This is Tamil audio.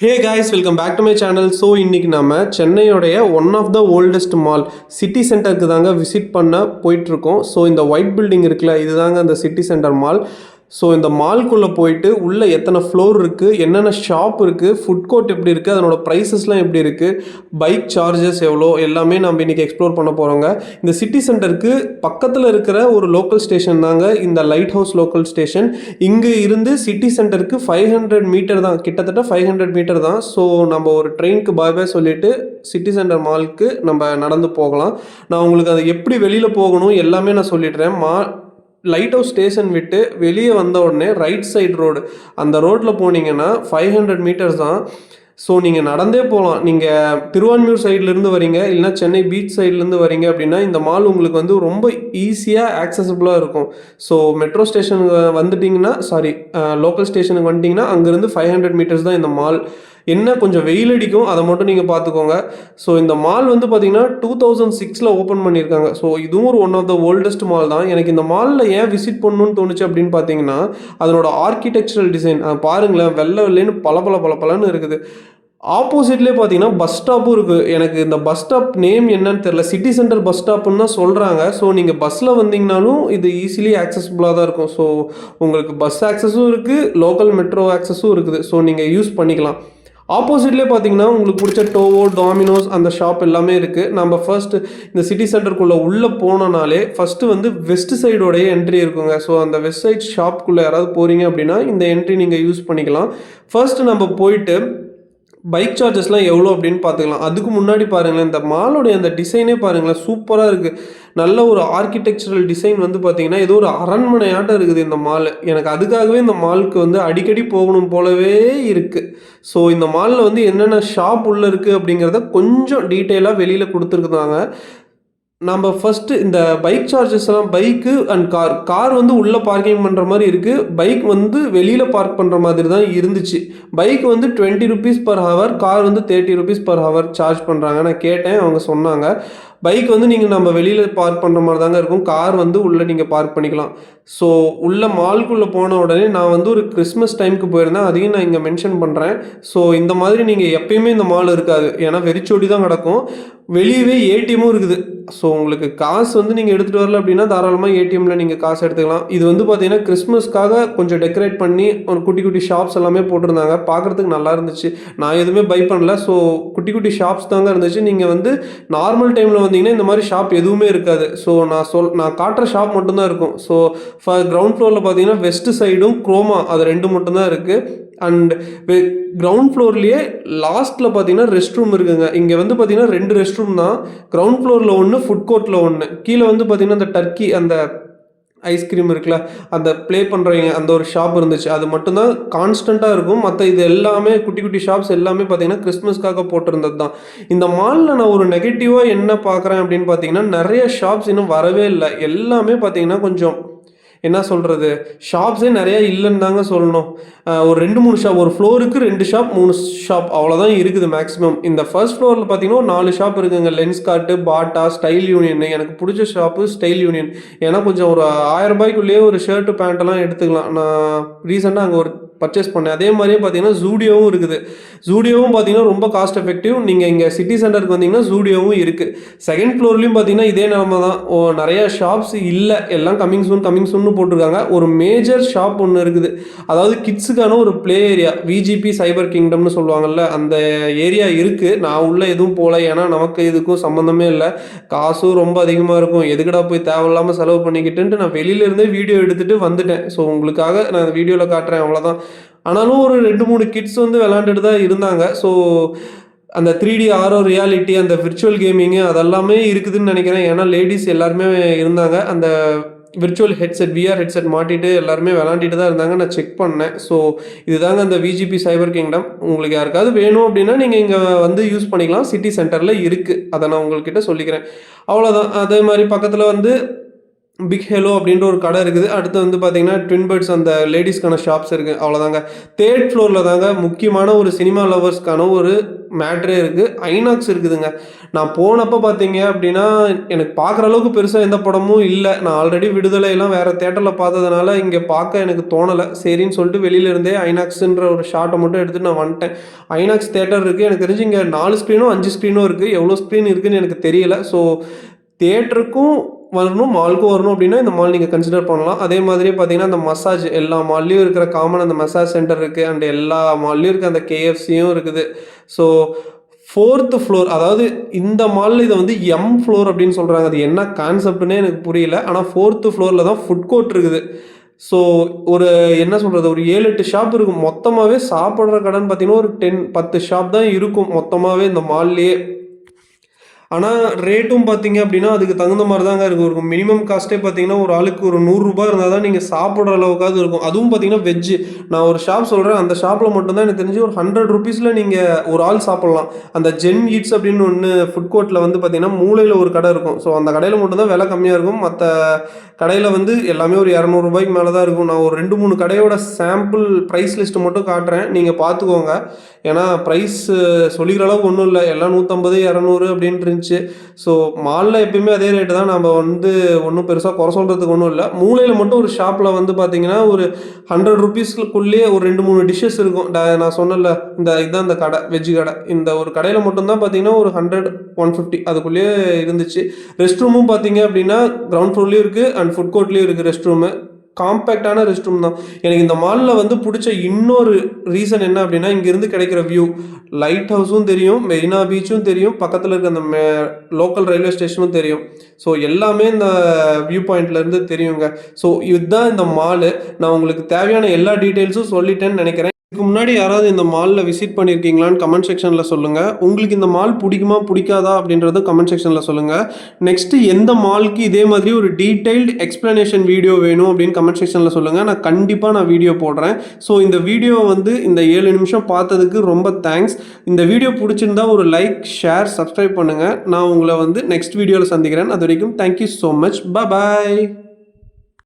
Hey guys, welcome back to my channel. So இன்றைக்கி நம்ம சென்னையோடைய one of the oldest mall city சென்டருக்கு தாங்க விசிட் பண்ண போயிட்டுருக்கோம். ஸோ இந்த ஒயிட் பில்டிங் இருக்குல்ல, இது தாங்க அந்த சிட்டி சென்டர் மால். ஸோ இந்த மால்குள்ளே போயிட்டு உள்ளே எத்தனை ஃப்ளோர் இருக்குது, என்னென்ன ஷாப் இருக்குது, ஃபுட் கோர்ட் எப்படி இருக்குது, அதனோட ப்ரைஸஸ்லாம் எப்படி இருக்குது, பைக் சார்ஜஸ் எவ்வளோ, எல்லாமே நம்ம இன்றைக்கி எக்ஸ்ப்ளோர் பண்ண போகிறோங்க. இந்த சிட்டி சென்டருக்கு பக்கத்தில் இருக்கிற ஒரு லோக்கல் ஸ்டேஷன் தாங்க இந்த லைட் ஹவுஸ் லோக்கல் ஸ்டேஷன். இங்கே இருந்து சிட்டி சென்டருக்கு 500 மீட்டர் தான், கிட்டத்தட்ட 500 மீட்டர் தான். ஸோ நம்ம ஒரு ட்ரெயினுக்கு பாய் சொல்லிவிட்டு சிட்டி சென்டர் மாலுக்கு நம்ம நடந்து போகலாம். நான் உங்களுக்கு அது எப்படி வெளியில் போகணும் எல்லாமே நான் சொல்லிடுறேன். லைட் ஹவுஸ் ஸ்டேஷன் விட்டு வெளியே வந்த உடனே ரைட் சைடு ரோடு, அந்த ரோட்டில் போனீங்கன்னா 500 மீட்டர்ஸ் தான். ஸோ நீங்கள் நடந்தே போகலாம். நீங்கள் திருவான்மியூர் சைட்லேருந்து வரீங்க, இல்லைனா சென்னை பீச் சைட்லேருந்து வரீங்க அப்படின்னா இந்த மால் உங்களுக்கு வந்து ரொம்ப ஈஸியாக ஆக்சசபிளாக இருக்கும். ஸோ மெட்ரோ ஸ்டேஷனுக்கு வந்துட்டிங்கன்னா, லோக்கல் ஸ்டேஷனுக்கு வந்துட்டிங்கன்னா அங்கேருந்து 500 மீட்டர்ஸ் தான் இந்த மால். என்ன கொஞ்சம் வெயில் அடிக்கும், அதை மட்டும் நீங்கள் பார்த்துக்கோங்க. ஸோ இந்த மால் வந்து பார்த்தீங்கன்னா 2006 ஓப்பன் பண்ணியிருக்காங்க. ஸோ இதுவும் ஒரு one of the oldest mall தான். எனக்கு இந்த மாலில் ஏன் விசிட் பண்ணணும்னு தோணுச்சு அப்படின்னு பார்த்தீங்கன்னா, அதனோட ஆர்கிடெக்சரல் டிசைன் பாருங்களேன், வெள்ளை வெள்ளைன்னு பளபளன்னு இருக்குது. ஆப்போசிட்லேயே பார்த்தீங்கன்னா பஸ் ஸ்டாப்பும் இருக்குது. எனக்கு இந்த பஸ் ஸ்டாப் நேம் என்னன்னு தெரியல, சிட்டி சென்டர் பஸ் ஸ்டாப்புன்னு தான் சொல்கிறாங்க. ஸோ நீங்கள் பஸ்ஸில் வந்தீங்கனாலும் இது ஈஸிலி ஆக்சஸபிளாக தான் இருக்கும். ஸோ உங்களுக்கு பஸ் ஆக்சஸும் இருக்குது, லோக்கல் மெட்ரோ ஆக்சஸும் இருக்குது. ஸோ நீங்கள் யூஸ் பண்ணிக்கலாம். ஆப்போசிட்லேயே பார்த்தீங்கன்னா உங்களுக்கு பிடிச்ச டோவோ, டாமினோஸ் அந்த ஷாப் எல்லாமே இருக்குது. நம்ம ஃபர்ஸ்ட்டு இந்த சிட்டி சென்டருக்குள்ளே உள்ளே போனோனாலே ஃபஸ்ட்டு வந்து வெஸ்ட் சைடோடைய என்ட்ரி இருக்குங்க. ஸோ அந்த வெஸ்ட் சைட் ஷாப்புக்குள்ளே யாராவது போகிறீங்க அப்படின்னா இந்த என்ட்ரி நீங்கள் யூஸ் பண்ணிக்கலாம். ஃபர்ஸ்ட்டு நம்ம போயிட்டு பைக் சார்ஜஸ்லாம் எவ்வளோ அப்படின்னு பார்த்துக்கலாம். அதுக்கு முன்னாடி பாருங்களேன், இந்த மாலோடைய அந்த டிசைனே பாருங்களேன், சூப்பராக இருக்குது. நல்ல ஒரு ஆர்கிடெக்சரல் டிசைன் வந்து பார்த்தீங்கன்னா ஏதோ ஒரு அரண்மனையாட்டம் இருக்குது இந்த மால். எனக்கு அதுக்காகவே இந்த மாலுக்கு வந்து அடிக்கடி போகணும் போலவே இருக்குது. ஸோ இந்த மாலில் வந்து என்னென்ன ஷாப் உள்ளே இருக்குது அப்படிங்கிறத கொஞ்சம் டீட்டெயிலாக வெளியில் கொடுத்துருக்குறாங்க. நம்ம ஃபஸ்ட்டு இந்த பைக் சார்ஜஸ் எல்லாம், பைக்கு அண்ட் கார் வந்து உள்ளே பார்க்கிங் பண்ணுற மாதிரி இருக்குது. பைக் வந்து வெளியில் பார்க் பண்ணுற மாதிரி தான் இருந்துச்சு. பைக் வந்து 20 ருபீஸ் பர் ஹவர், கார் வந்து 30 ருபீஸ் பர் ஹவர் சார்ஜ் பண்ணுறாங்க. நான் கேட்டேன், அவங்க சொன்னாங்க பைக் வந்து நீங்கள் நம்ம வெளியில் பார்க் பண்ணுற மாதிரி தாங்க இருக்கும், கார் வந்து உள்ளே நீங்கள் பார்க் பண்ணிக்கலாம். ஸோ உள்ள மால்குள்ளே போன உடனே நான் வந்து ஒரு கிறிஸ்மஸ் டைமுக்கு போயிருந்தேன், அதையும் நான் இங்கே மென்ஷன் பண்ணுறேன். ஸோ இந்த மாதிரி நீங்கள் எப்பயுமே இந்த மால் இருக்காது, ஏன்னா வெறிச்சோடி தான் கிடக்கும். வெளியவே ஏடிஎம்மும் இருக்குது. ஸோ உங்களுக்கு காசு வந்து நீங்கள் எடுத்துகிட்டு வரல அப்படின்னா தாராளமாக ஏடிஎம்மில் நீங்கள் காசு எடுத்துக்கலாம். இது வந்து பார்த்தீங்கன்னா கிறிஸ்மஸ்க்காக கொஞ்சம் டெக்கரேட் பண்ணி ஒரு குட்டி குட்டி ஷாப்ஸ் எல்லாமே போட்டிருந்தாங்க. பார்க்குறதுக்கு நல்லா இருந்துச்சு. நான் எதுவுமே பை பண்ணல. ஸோ குட்டி குட்டி ஷாப்ஸ் தாங்க இருந்துச்சு. நீங்கள் வந்து நார்மல் டைமில் வந்தீங்கன்னா இந்த மாதிரி ஷாப் எதுவுமே இருக்காது. ஸோ நான் காட்டுற ஷாப் மட்டும்தான் இருக்கும். ஸோ கிரவுண்ட் ஃப்ளோரில் பார்த்தீங்கன்னா வெஸ்ட் சைடும் குரோமா, அது ரெண்டு மட்டும்தான் இருக்குது. அண்ட் கிரவுண்ட் ஃப்ளோர்லேயே லாஸ்ட்டில் பார்த்தீங்கன்னா ரெஸ்ட் ரூம் இருக்குங்க. இங்கே வந்து பார்த்தீங்கன்னா 2 ரெஸ்ட் ரூம் தான். கிரவுண்ட் ஃப்ளோரில் ஒன்று, ஃபுட் கோர்ட்டில் ஒன்று. கீழே வந்து பார்த்தீங்கன்னா அந்த டர்க்கி, அந்த ஐஸ்கிரீம் இருக்குல்ல, அந்த ப்ளே பண்ணுறவங்க, அந்த ஒரு ஷாப் இருந்துச்சு. அது மட்டும்தான் கான்ஸ்டண்ட்டாக இருக்கும். மற்ற இது எல்லாமே குட்டி குட்டி ஷாப்ஸ் எல்லாமே பார்த்தீங்கன்னா கிறிஸ்மஸ்க்காக போட்டிருந்தது தான். இந்த மாலில் நான் ஒரு நெகட்டிவாக என்ன பார்க்குறேன் அப்படின்னு பார்த்தீங்கன்னா, நிறைய ஷாப்ஸ் இன்னும் வரவே இல்லை. எல்லாமே பார்த்தீங்கன்னா கொஞ்சம் என்ன சொல்கிறது, ஷாப்ஸே நிறையா இல்லைன்னு தாங்க சொல்லணும். ஒரு 2-3 ஷாப், ஒரு ஃப்ளோருக்கு 2 ஷாப் 3 ஷாப் அவ்வளோதான் இருக்குது மேக்ஸிமம். இந்த ஃபர்ஸ்ட் ஃப்ளோரில் பார்த்தீங்கன்னா ஒரு 4 ஷாப் இருக்குங்க. லென்ஸ் கார்ட்டு, பாட்டா, ஸ்டைல் யூனியன். எனக்கு பிடிச்ச ஷாப்பு ஸ்டைல் யூனியன். ஏன்னா கொஞ்சம் ஒரு 1000 ரூபாய்க்குள்ளேயே ஒரு ஷர்ட்டு பேண்ட்டெல்லாம் எடுத்துக்கலாம். நான் ரீசெண்டாக அங்கே ஒரு பர்ச்சேஸ் பண்ணேன். அதே மாதிரியே பார்த்தீங்கன்னா ஜூடியோவும் இருக்குது. ஜூடியோவும் பார்த்தீங்கன்னா ரொம்ப காஸ்ட் எஃபெக்டிவ். நீங்கள் இங்கே சிட்டி சென்டருக்கு வந்தீங்கன்னா ஜூடியோவும் இருக்குது. செகண்ட் ஃப்ளோர்லேயும் பார்த்தீங்கன்னா இதே நிலமை தான். நிறையா ஷாப்ஸ் இல்லை, எல்லாம் கமிங் சூன்னு போட்டிருக்காங்க. ஒரு மேஜர் ஷாப் ஒன்று இருக்குது, அதாவது கிட்ஸுக்கான ஒரு ப்ளே ஏரியா, விஜிபி சைபர் கிங்டம்னு சொல்லுவாங்கள்ல, அந்த ஏரியா இருக்குது. நான் உள்ளே எதுவும் போகல, ஏன்னா நமக்கு இதுக்கும் சம்மந்தமே இல்லை. காசும் ரொம்ப அதிகமாக இருக்கும், எதுக்கடா போய் தேவையில்லாமல் செலவு பண்ணிக்கிட்டுன்ட்டு நான் வெளியிலேருந்தே வீடியோ எடுத்துகிட்டு வந்துட்டேன். ஸோ உங்களுக்காக நான் வீடியோவில் காட்டுறேன், அவ்வளோதான். ஆனாலும் ஒரு 2-3 கிட்ஸ் வந்து விளாண்டுட்டு தான் இருந்தாங்க. ஸோ அந்த 3D ஆரோ ரியாலிட்டி, அந்த விர்ச்சுவல் கேமிங்கு அதெல்லாமே இருக்குதுன்னு நினைக்கிறேன். ஏன்னா லேடிஸ் எல்லாருமே இருந்தாங்க. அந்த விர்ச்சுவல் ஹெட்செட், விஆர் ஹெட்செட் மாட்டிட்டு எல்லாருமே விளாண்டிட்டு தான் இருந்தாங்க. நான் செக் பண்ணேன். ஸோ இதுதாங்க அந்த விஜிபி சைபர் கிங்டம். உங்களுக்கு யாருக்காவது வேணும் அப்படின்னா நீங்கள் இங்கே வந்து யூஸ் பண்ணிக்கலாம். சிட்டி சென்டரில் இருக்குது, அதை நான் உங்கள்கிட்ட சொல்லிக்கிறேன். அவ்வளோதான். அதே மாதிரி பக்கத்தில் வந்து பிக் ஹெலோ அப்படின்ற ஒரு கடை இருக்குது. அடுத்து வந்து பார்த்தீங்கன்னா, ட்வின் பெட்ஸ் அந்த லேடீஸ்க்கான ஷாப்ஸ் இருக்குது. அவ்வளோதாங்க. 3rd ஃப்ளோரில் தாங்க முக்கியமான ஒரு சினிமா லவர்ஸ்க்கான ஒரு மேட்ரே இருக்குது. ஐநாக்ஸ் இருக்குதுங்க. நான் போனப்போ பார்த்தீங்க அப்படின்னா, எனக்கு பார்க்குற அளவுக்கு பெருசா எந்த படமும் இல்ல. நான் ஆல்ரெடி விடுதலைலாம் வேற தியேட்டரில் பார்த்ததுனால, இங்கே பார்க்க எனக்கு தோணல. சரின்னு சொல்லிட்டு வெளியில இருந்தே ஐநாக்ஸ்ன்ற ஒரு ஷார்ட்ட மட்டும் எடுத்துட்டு நான் வந்துட்டேன். ஐநாக்ஸ் தியேட்டர் இருக்குது. எனக்கு தெரிஞ்சு இங்கே 4 ஸ்க்ரீனோ 5 ஸ்க்ரீனோ இருக்குது. எவ்வளோ ஸ்க்ரீன் இருக்குன்னு எனக்கு தெரியல. ஸோ தியேட்டருக்கும் வரணும், மாலுக்கும் வரணும் அப்படின்னா இந்த மால் நீங்கள் கன்சிடர் பண்ணலாம். அதே மாதிரியே பார்த்தீங்கன்னா, அந்த மசாஜ் எல்லா மால்லையும் இருக்கிற காமன் அந்த மசாஜ் சென்டர் இருக்குது. அண்ட் எல்லா மால்லையும் இருக்க அந்த KFCயும் இருக்குது. ஸோ 4th ஃப்ளோர், அதாவது இந்த மால்ல இதை வந்து ஃப்ளோர் அப்படின்னு சொல்கிறாங்க. அது என்ன கான்செப்ட்னே எனக்கு புரியல. ஆனால் 4th ஃப்ளோரில் தான் ஃபுட் கோர்ட் இருக்குது. ஸோ ஒரு என்ன சொல்கிறது, ஒரு 7-8 ஷாப் இருக்கும். மொத்தமாகவே சாப்பிட்ற கடைன்னு பார்த்தீங்கன்னா ஒரு 10 ஷாப் தான் இருக்கும் மொத்தமாகவே இந்த மால்லையே. ஆனால் ரேட்டும் பார்த்தீங்க அப்படின்னா அதுக்கு தகுந்த மாதிரி தாங்க இருக்கும். மினிமம் காஸ்ட்டே பார்த்தீங்கன்னா ஒரு ஆளுக்கு ஒரு ₹100 இருந்தால் தான் நீங்கள் சாப்பிட்ற அளவுக்காவது இருக்கும். அதுவும் பார்த்தீங்கன்னா வெஜ்ஜு. நான் ஒரு ஷாப் சொல்கிறேன், அந்த ஷாப்பில் மட்டும்தான் எனக்கு தெரிஞ்சு ஒரு ₹100 நீங்கள் ஒரு ஆள் சாப்பிட்லாம். அந்த ஜென் ஈட்ஸ் அப்படின்னு ஒன்று ஃபுட் கோர்ட்டில் வந்து பார்த்தீங்கன்னா மூலையில் ஒரு கடை இருக்கும். ஸோ அந்த கடையில் மட்டும்தான் விலை கம்மியாக இருக்கும். மற்ற கடையில் வந்து எல்லாமே ஒரு ₹200 மேலே தான் இருக்கும். நான் ஒரு 2-3 கடையோட சாம்பிள் ப்ரைஸ் லிஸ்ட்டு மட்டும் காட்டுறேன், நீங்கள் பார்த்துக்கோங்க. ஏன்னா ப்ரைஸ் சொல்லிக்கிற அளவுக்கு ஒன்றும் இல்லை. எல்லாம் 150, 200 அப்படின்ட்டு இருந்துச்சு. ஸோ மாலில் எப்பயுமே அதே ரேட்டு தான். நம்ம வந்து ஒன்றும் பெருசாக குறை சொல்கிறதுக்கு ஒன்றும் இல்லை. மூலையில் மட்டும் ஒரு ஷாப்பில் வந்து பார்த்தீங்கன்னா ஒரு ₹100 ஒரு 2-3 டிஷ்ஷஸ் இருக்கும். நான் சொன்னல, இதுதான் இந்த கடை, வெஜ்ஜு கடை. இந்த ஒரு கடையில் மட்டும்தான் பார்த்தீங்கன்னா ஒரு 100, 150 அதுக்குள்ளேயே இருந்துச்சு. ரெஸ்ட் ரூமும் பார்த்தீங்க அப்படின்னா கிரவுண்ட் ஃப்ளோர்லேயும் இருக்குது அண்ட் ஃபுட் கோர்ட்லேயும் இருக்குது ரெஸ்ட் ரூமு. காம்பேக்டான ரெஸ்ட் ரூம் தான். எனக்கு இந்த மாலில் வந்து பிடிச்ச இன்னொரு ரீசன் என்ன அப்படின்னா, இங்கேருந்து கிடைக்கிற வியூ. லைட் ஹவுஸும் தெரியும், மெரினா பீச்சும் தெரியும், பக்கத்தில் இருக்க அந்த லோக்கல் ரயில்வே ஸ்டேஷனும் தெரியும். ஸோ எல்லாமே இந்த வியூ பாயிண்ட்லேருந்து தெரியுங்க. ஸோ இதுதான் இந்த மாலு. நான் உங்களுக்கு தேவையான எல்லா டீட்டெயில்ஸும் சொல்லிட்டேன்னு நினைக்கிறேன். இதுக்கு முன்னாடி யாராவது இந்த மாலில் விசிட் பண்ணியிருக்கீங்களான்னு கமெண்ட் செக்ஷனில் சொல்லுங்கள். உங்களுக்கு இந்த மால் பிடிக்குமா பிடிக்காதா அப்படின்றத கமெண்ட் செக்ஷனில் சொல்லுங்கள். நெக்ஸ்ட்டு எந்த மாலுக்கு இதே மாதிரி ஒரு டீட்டெயில்டு எக்ஸ்ப்ளனேஷன் வீடியோ வேணும் அப்படின்னு கமெண்ட் செக்ஷனில் சொல்லுங்கள். நான் கண்டிப்பாக வீடியோ போடுறேன். ஸோ இந்த வீடியோ வந்து இந்த 7 நிமிஷம் பார்த்ததுக்கு ரொம்ப தேங்க்ஸ். இந்த வீடியோ பிடிச்சிருந்தா ஒரு லைக், ஷேர், சப்ஸ்கிரைப் பண்ணுங்கள். நான் உங்களை வந்து நெக்ஸ்ட் வீடியோவில் சந்திக்கிறேன். அது வரைக்கும் தேங்க்யூ ஸோ மச். பாய்.